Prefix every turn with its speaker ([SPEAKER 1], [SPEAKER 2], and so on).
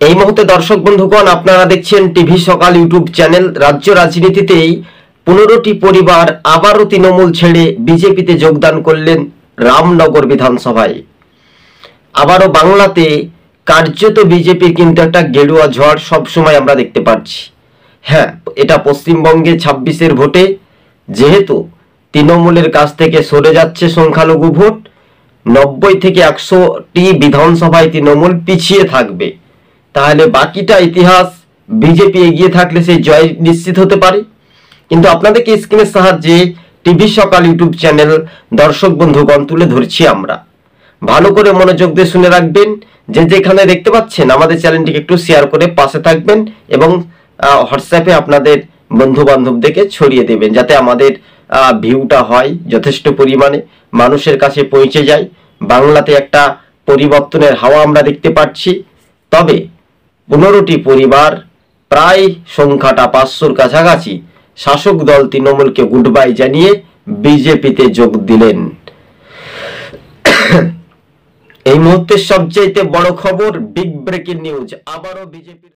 [SPEAKER 1] এই মুহূর্তে দর্শক বন্ধুগণ, আপনারা দেখছেন টিভি সকাল ইউটিউব চ্যানেল। রাজ্য রাজনীতিতেই 15টি পরিবার আবারও তৃণমূল ছেড়ে বিজেপিতে যোগদান করলেন রামনগর বিধানসভায়। আবারও বাংলাতে কার্যত বিজেপির কিন্তু একটা গেরুয়া ঝড় সবসময় আমরা দেখতে পাচ্ছি। হ্যাঁ, এটা পশ্চিমবঙ্গে 26-এর ভোটে যেহেতু তৃণমূলের কাছ থেকে সরে যাচ্ছে সংখ্যালঘু ভোট, 90 থেকে 100টি বিধানসভায় তৃণমূল পিছিয়ে থাকবে। তাহলে বাকিটা ইতিহাস বিজেপি এগিয়ে থাকলে সেই জয় নিশ্চিত হতে পারে। কিন্তু আপনাদেরকে স্ক্রিনের সাহায্যে টিভি সকাল ইউটিউব চ্যানেল দর্শক বন্ধুগণ তুলে ধরছি আমরা। ভালো করে মনোযোগ দিয়ে শুনে রাখবেন। যে যেখানে দেখতে পাচ্ছেন আমাদের চ্যানেলটিকে একটু শেয়ার করে পাশে থাকবেন এবং হোয়াটসঅ্যাপে আপনাদের বন্ধু বান্ধবদেরকে ছড়িয়ে দেবেন, যাতে আমাদের ভিউটা হয় যথেষ্ট পরিমাণে, মানুষের কাছে পৌঁছে যায়। বাংলাতে একটা পরিবর্তনের হাওয়া আমরা দেখতে পাচ্ছি। তবে 15টি পরিবার, প্রায় সংখ্যাটা 500-র কাছাকাছি, শাসক দল তৃণমূলকে গুড বাই জানিয়ে বিজেপিতে যোগ দিলেন। এই মুহূর্তের সবচেয়ে বড় খবর, বিগ ব্রেকিং নিউজ, আবারও বিজেপি